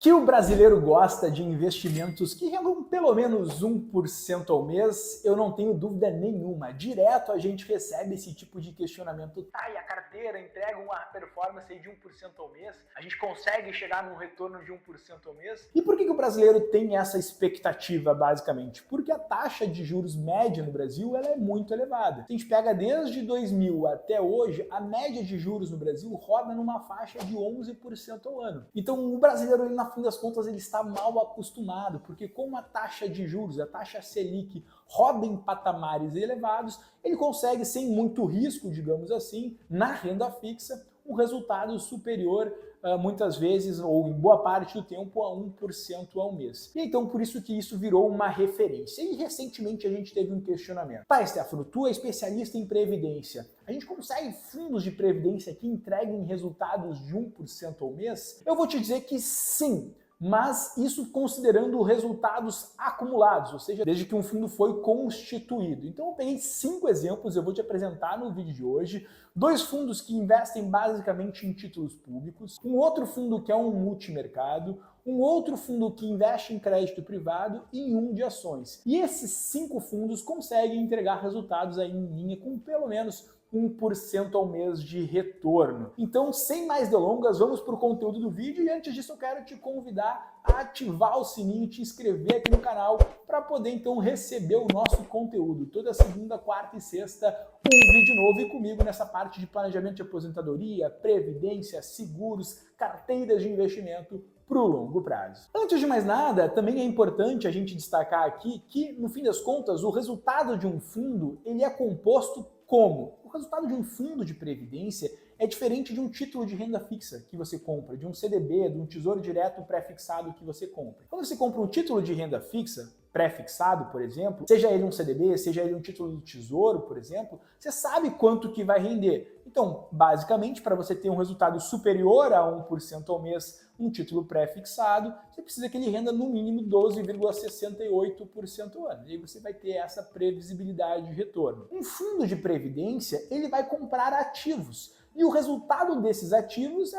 Que o brasileiro gosta de investimentos que rendam pelo menos 1% ao mês, eu não tenho dúvida nenhuma. Direto a gente recebe esse tipo de questionamento. Tá, e a carteira entrega uma performance aí de 1% ao mês? A gente consegue chegar num retorno de 1% ao mês? E por que o brasileiro tem essa expectativa, basicamente? Porque a taxa de juros média no Brasil ela é muito elevada. Se a gente pega desde 2000 até hoje, a média de juros no Brasil roda numa faixa de 11% ao ano. Então o brasileiro, ele, na fim das contas, ele está mal acostumado, porque como a taxa de juros, a taxa Selic, roda em patamares elevados, ele consegue, sem muito risco, digamos assim, na renda fixa, um resultado superior, muitas vezes, ou em boa parte do tempo, a 1% ao mês. E então, por isso que isso virou uma referência. E recentemente a gente teve um questionamento. Tá, Stefano, tu é especialista em previdência. A gente consegue fundos de previdência que entreguem resultados de 1% ao mês? Eu vou te dizer que sim, mas isso considerando resultados acumulados, ou seja, desde que um fundo foi constituído. Então eu peguei 5 exemplos, eu vou te apresentar no vídeo de hoje, 2 fundos que investem basicamente em títulos públicos, um outro fundo que é um multimercado, um outro fundo que investe em crédito privado e um de ações. E esses 5 fundos conseguem entregar resultados aí em linha com pelo menos 1% ao mês de retorno. Então, sem mais delongas, vamos para o conteúdo do vídeo e antes disso eu quero te convidar a ativar o sininho e te inscrever aqui no canal para poder então receber o nosso conteúdo. Toda segunda, quarta e sexta, um vídeo novo e comigo nessa parte de planejamento de aposentadoria, previdência, seguros, carteiras de investimento para o longo prazo. Antes de mais nada, também é importante a gente destacar aqui que, no fim das contas, o resultado de um fundo ele é composto como? O resultado de um fundo de previdência é diferente de um título de renda fixa que você compra, de um CDB, de um tesouro direto pré-fixado que você compra. Quando você compra um título de renda fixa, pré-fixado, por exemplo, seja ele um CDB, seja ele um título do tesouro, por exemplo, você sabe quanto que vai render. Então, basicamente, para você ter um resultado superior a 1% ao mês, um título pré-fixado, você precisa que ele renda no mínimo 12,68% ao ano. E aí você vai ter essa previsibilidade de retorno. Um fundo de previdência, ele vai comprar ativos. E o resultado desses ativos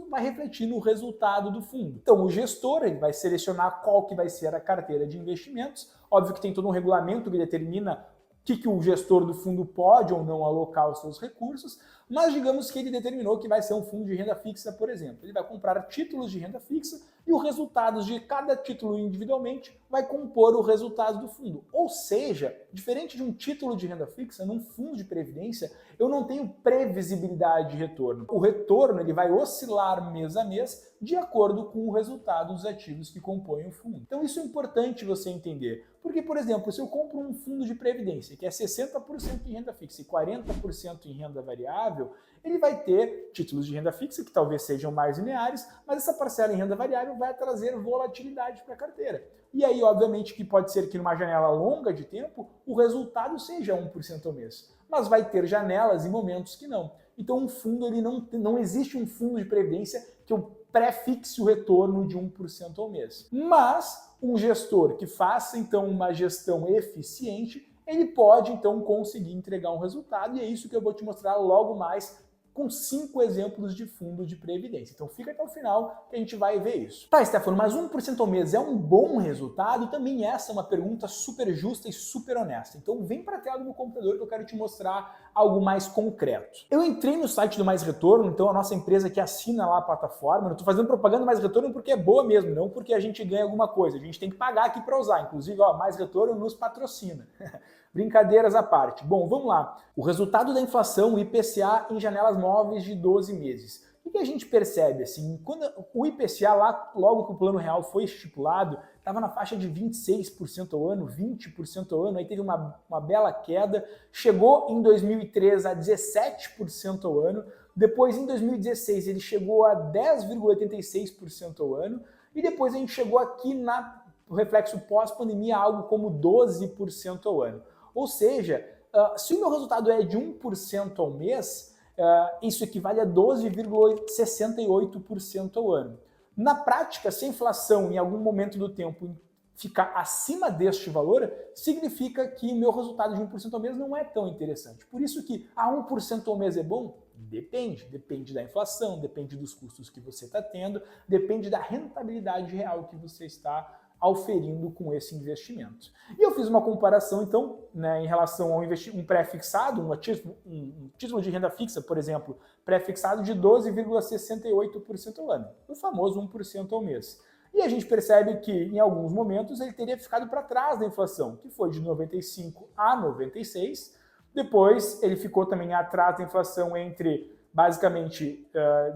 vai refletir no resultado do fundo. Então o gestor ele vai selecionar qual que vai ser a carteira de investimentos. Óbvio que tem todo um regulamento que determina que o gestor do fundo pode ou não alocar os seus recursos, mas digamos que ele determinou que vai ser um fundo de renda fixa, por exemplo. Ele vai comprar títulos de renda fixa e os resultados de cada título individualmente vai compor o resultado do fundo. Ou seja, diferente de um título de renda fixa, num fundo de previdência, eu não tenho previsibilidade de retorno. O retorno ele vai oscilar mês a mês de acordo com o resultado dos ativos que compõem o fundo. Então isso é importante você entender. Porque, por exemplo, se eu compro um fundo de previdência que é 60% em renda fixa e 40% em renda variável, ele vai ter títulos de renda fixa que talvez sejam mais lineares, mas essa parcela em renda variável vai trazer volatilidade para a carteira. E aí, obviamente, que pode ser que numa janela longa de tempo, o resultado seja 1% ao mês. Mas vai ter janelas e momentos que não. Então, um fundo, ele não existe um fundo de previdência que eu pré-fixe o retorno de 1% ao mês. Mas um gestor que faça, então, uma gestão eficiente, ele pode, então, conseguir entregar um resultado, e é isso que eu vou te mostrar logo mais com 5 exemplos de fundo de previdência. Então fica até o final que a gente vai ver isso. Tá, Stefano, mas 1% ao mês é um bom resultado? E também essa é uma pergunta super justa e super honesta. Então vem para a tela do meu computador que eu quero te mostrar algo mais concreto. Eu entrei no site do Mais Retorno, então a nossa empresa que assina lá a plataforma, não estou fazendo propaganda do Mais Retorno porque é boa mesmo, não porque a gente ganha alguma coisa. A gente tem que pagar aqui para usar. Inclusive, ó, Mais Retorno nos patrocina. Brincadeiras à parte. Bom, vamos lá. O resultado da inflação, o IPCA, em janelas móveis de 12 meses. O que a gente percebe? Assim, quando o IPCA, lá, logo que o Plano Real foi estipulado, estava na faixa de 26% ao ano, 20% ao ano, aí teve uma bela queda, chegou em 2013 a 17% ao ano, depois em 2016 ele chegou a 10,86% ao ano, e depois a gente chegou aqui no reflexo pós-pandemia, algo como 12% ao ano. Ou seja, se o meu resultado é de 1% ao mês, isso equivale a 12,68% ao ano. Na prática, se a inflação em algum momento do tempo ficar acima deste valor, significa que o meu resultado de 1% ao mês não é tão interessante. Por isso que 1% ao mês é bom? Depende da inflação, depende dos custos que você está tendo, depende da rentabilidade real que você está auferindo com esse investimento. E eu fiz uma comparação, então, né, em relação a um pré-fixado, um título de renda fixa, por exemplo, pré-fixado de 12,68% ao ano, o famoso 1% ao mês. E a gente percebe que, em alguns momentos, ele teria ficado para trás da inflação, que foi de 95 a 96. Depois, ele ficou também atrás da inflação entre, basicamente,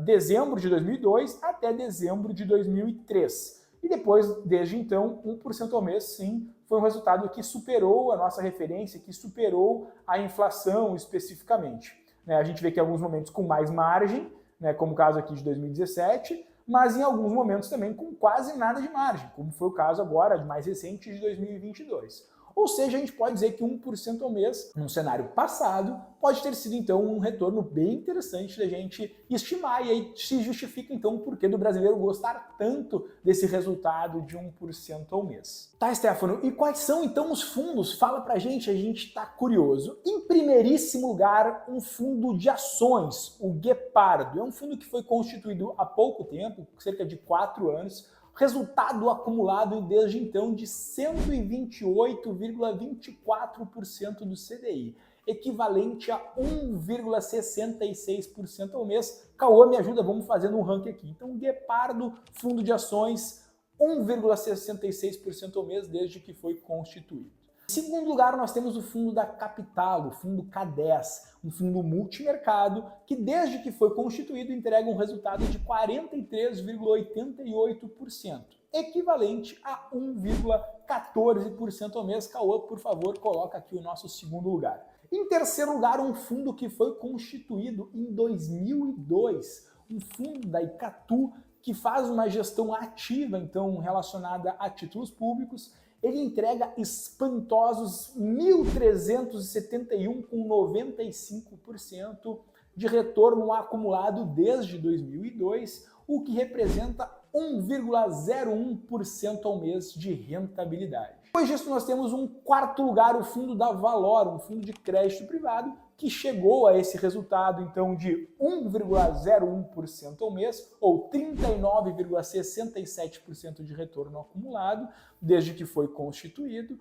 dezembro de 2002 até dezembro de 2003. E depois, desde então, 1% ao mês, sim, foi um resultado que superou a nossa referência, que superou a inflação especificamente. A gente vê que em alguns momentos com mais margem, como o caso aqui de 2017, mas em alguns momentos também com quase nada de margem, como foi o caso agora, mais recente, de 2022. Ou seja, a gente pode dizer que 1% ao mês, num cenário passado, pode ter sido então um retorno bem interessante da gente estimar, e aí se justifica então o porquê do brasileiro gostar tanto desse resultado de 1% ao mês. Tá, Stefano, e quais são então os fundos? Fala pra gente, a gente tá curioso. Em primeiríssimo lugar, um fundo de ações, o Guepardo. É um fundo que foi constituído há pouco tempo, cerca de 4 anos, resultado acumulado desde então de 128,24% do CDI, equivalente a 1,66% ao mês. Cauã, me ajuda, vamos fazendo um ranking aqui. Então, Guepardo, fundo de ações, 1,66% ao mês desde que foi constituído. Em segundo lugar, nós temos o fundo da Capital, o fundo K10, um fundo multimercado que desde que foi constituído entrega um resultado de 43,88%, equivalente a 1,14% ao mês. Cauã, por favor, coloca aqui o nosso segundo lugar. Em terceiro lugar, um fundo que foi constituído em 2002, um fundo da Icatu que faz uma gestão ativa, então, relacionada a títulos públicos. Ele entrega espantosos 1.371,95% de retorno acumulado desde 2002, o que representa 1,01% ao mês de rentabilidade. Depois disso, nós temos um quarto lugar, o fundo da Valor, um fundo de crédito privado, que chegou a esse resultado, então, de 1,01% ao mês, ou 39,67% de retorno acumulado, desde que foi constituído,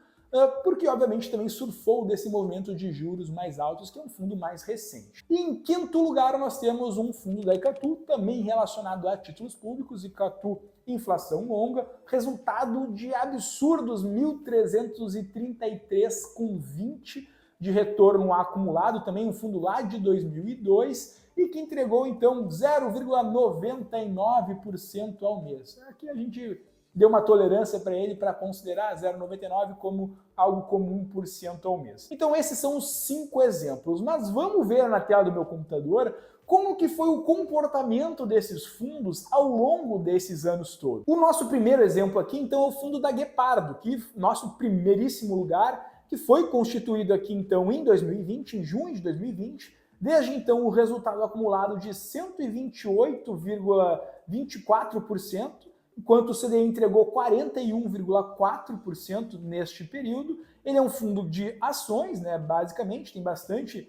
porque, obviamente, também surfou desse movimento de juros mais altos, que é um fundo mais recente. E, em quinto lugar, nós temos um fundo da Icatu, também relacionado a títulos públicos, Icatu Inflação Longa, resultado de absurdos 1.333,20% de retorno acumulado, também um fundo lá de 2002, e que entregou, então, 0,99% ao mês. Aqui a gente deu uma tolerância para ele para considerar 0,99% como algo como 1% ao mês. Então esses são os 5 exemplos, mas vamos ver na tela do meu computador como que foi o comportamento desses fundos ao longo desses anos todos. O nosso primeiro exemplo aqui, então, é o fundo da Guepardo, que nosso primeiríssimo lugar, que foi constituído aqui, então, em 2020, em junho de 2020, desde então o resultado acumulado de 128,24%, enquanto o CDI entregou 41,4% neste período. Ele é um fundo de ações, basicamente, tem bastante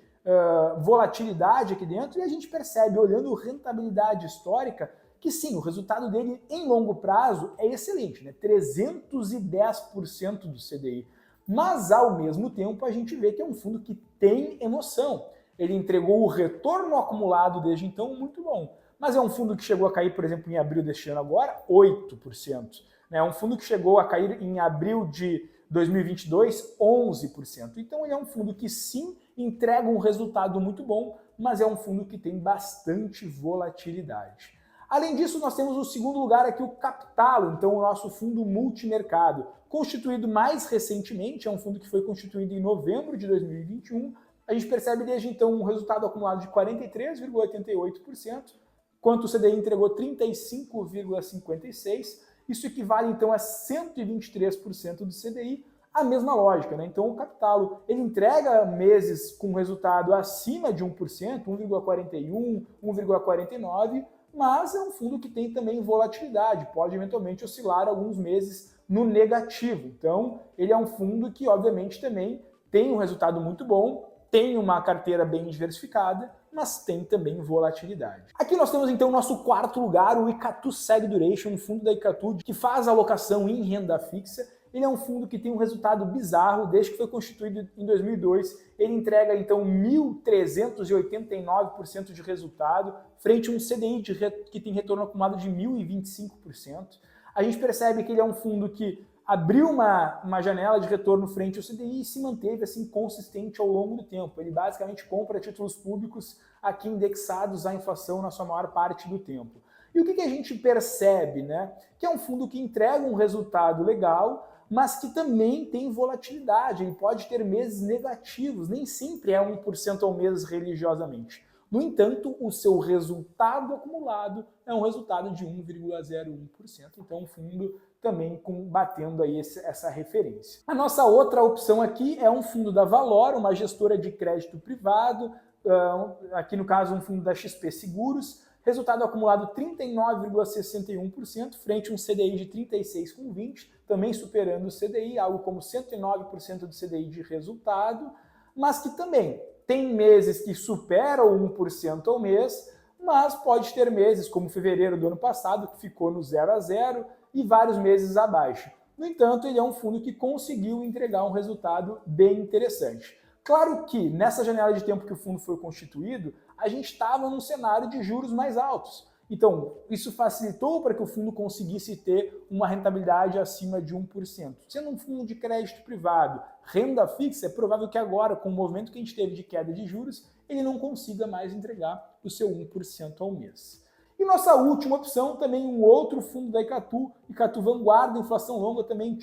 volatilidade aqui dentro, e a gente percebe, olhando rentabilidade histórica, que sim, o resultado dele em longo prazo é excelente, 310% do CDI. Mas, ao mesmo tempo, a gente vê que é um fundo que tem emoção. Ele entregou o retorno acumulado desde então muito bom. Mas é um fundo que chegou a cair, por exemplo, em abril deste ano agora, 8%. É um fundo que chegou a cair em abril de 2022, 11%. Então ele é um fundo que sim entrega um resultado muito bom, mas é um fundo que tem bastante volatilidade. Além disso, nós temos o segundo lugar aqui, o Capital, então o nosso fundo multimercado, constituído mais recentemente, é um fundo que foi constituído em novembro de 2021. A gente percebe desde então um resultado acumulado de 43,88%, enquanto o CDI entregou 35,56%. Isso equivale então a 123% do CDI, a mesma lógica, Então o Capital, ele entrega meses com resultado acima de 1%, 1,41%, 1,49%, mas é um fundo que tem também volatilidade, pode eventualmente oscilar alguns meses no negativo. Então, ele é um fundo que, obviamente, também tem um resultado muito bom, tem uma carteira bem diversificada mas tem também volatilidade. Aqui nós temos então o nosso quarto lugar, o Icatu Seg Duration, um fundo da Icatu que faz alocação em renda fixa. Ele é um fundo que tem um resultado bizarro, desde que foi constituído em 2002, ele entrega então 1.389% de resultado, frente a um CDI que tem retorno acumulado de 1.025%. A gente percebe que ele é um fundo que abriu uma janela de retorno frente ao CDI e se manteve assim consistente ao longo do tempo. Ele basicamente compra títulos públicos aqui indexados à inflação na sua maior parte do tempo. E o que a gente percebe, né? Que é um fundo que entrega um resultado legal, mas que também tem volatilidade. Ele pode ter meses negativos, nem sempre é 1% ao mês religiosamente. No entanto, o seu resultado acumulado é um resultado de 1,01%. Então, um fundo também batendo aí essa referência. A nossa outra opção aqui é um fundo da Valor, uma gestora de crédito privado, aqui no caso um fundo da XP Seguros, resultado acumulado 39,61%, frente a um CDI de 36,20%, também superando o CDI, algo como 109% do CDI de resultado, mas que também tem meses que superam 1% ao mês, mas pode ter meses, como fevereiro do ano passado, que ficou no 0 a 0, e vários meses abaixo. No entanto, ele é um fundo que conseguiu entregar um resultado bem interessante. Claro que nessa janela de tempo que o fundo foi constituído, a gente estava num cenário de juros mais altos. Então, isso facilitou para que o fundo conseguisse ter uma rentabilidade acima de 1%. Sendo um fundo de crédito privado, renda fixa, é provável que agora, com o movimento que a gente teve de queda de juros, ele não consiga mais entregar o seu 1% ao mês. E nossa última opção, também um outro fundo da Icatu Vanguarda, inflação longa, também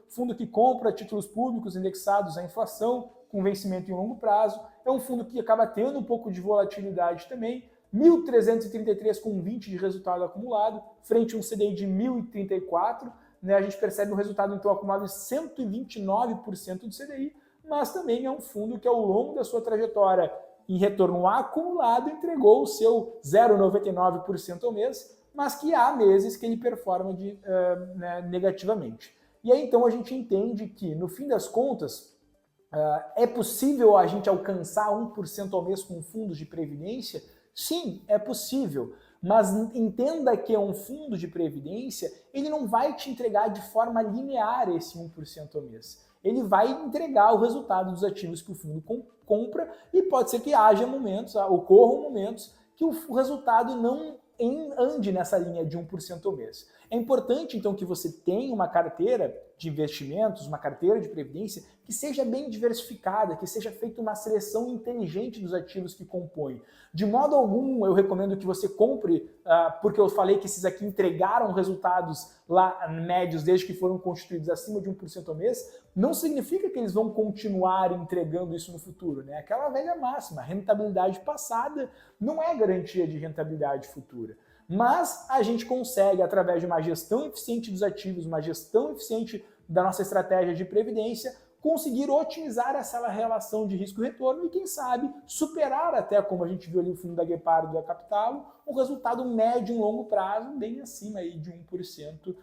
fundo que compra títulos públicos indexados à inflação, com vencimento em longo prazo. É um fundo que acaba tendo um pouco de volatilidade também, 1.333,20 de resultado acumulado, frente a um CDI de 1.034, né? A gente percebe um resultado então acumulado de 129% do CDI, mas também é um fundo que ao longo da sua trajetória em retorno acumulado entregou o seu 0,99% ao mês, mas que há meses que ele performa negativamente. E aí então a gente entende que, no fim das contas, é possível a gente alcançar 1% ao mês com fundos de previdência? Sim, é possível, mas entenda que um fundo de previdência, ele não vai te entregar de forma linear esse 1% ao mês. Ele vai entregar o resultado dos ativos que o fundo compra e pode ser que ocorram momentos que o resultado não ande nessa linha de 1% ao mês. É importante, então, que você tenha uma carteira de investimentos, uma carteira de previdência que seja bem diversificada, que seja feita uma seleção inteligente dos ativos que compõem. De modo algum, eu recomendo que você compre, porque eu falei que esses aqui entregaram resultados lá médios desde que foram constituídos acima de 1% ao mês, não significa que eles vão continuar entregando isso no futuro, né? Aquela velha máxima, rentabilidade passada não é garantia de rentabilidade futura. Mas a gente consegue, através de uma gestão eficiente dos ativos, uma gestão eficiente da nossa estratégia de previdência, conseguir otimizar essa relação de risco-retorno e, quem sabe, superar até, como a gente viu ali no fundo da Guepardo da Capital, um resultado médio em longo prazo, bem acima aí de 1%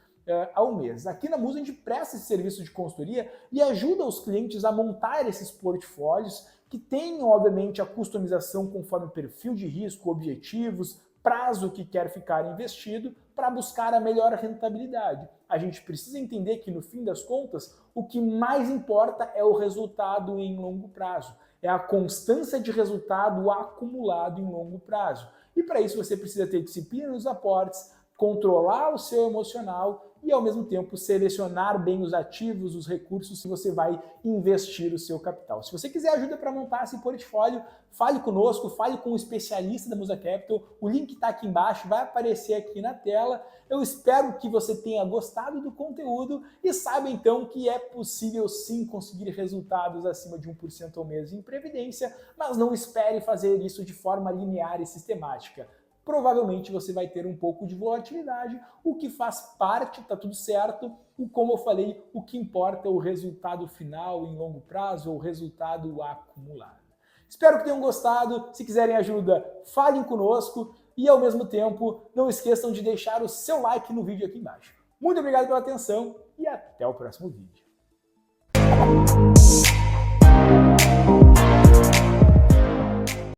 ao mês. Aqui na Musa a gente presta esse serviço de consultoria e ajuda os clientes a montar esses portfólios que tenham, obviamente, a customização conforme o perfil de risco, objetivos, prazo que quer ficar investido para buscar a melhor rentabilidade. A gente precisa entender que, no fim das contas, o que mais importa é o resultado em longo prazo. É a constância de resultado acumulado em longo prazo. E para isso você precisa ter disciplina nos aportes, controlar o seu emocional e, ao mesmo tempo, selecionar bem os ativos, os recursos que você vai investir o seu capital. Se você quiser ajuda para montar esse portfólio, fale conosco, fale com um especialista da Musa Capital. O link está aqui embaixo, vai aparecer aqui na tela. Eu espero que você tenha gostado do conteúdo e saiba, então, que é possível, sim, conseguir resultados acima de 1% ao mês em previdência, mas não espere fazer isso de forma linear e sistemática. Provavelmente você vai ter um pouco de volatilidade, o que faz parte, tá tudo certo. Como eu falei, o que importa é o resultado final em longo prazo, ou o resultado acumulado. Espero que tenham gostado. Se quiserem ajuda, falem conosco e, ao mesmo tempo, não esqueçam de deixar o seu like no vídeo aqui embaixo. Muito obrigado pela atenção e até o próximo vídeo.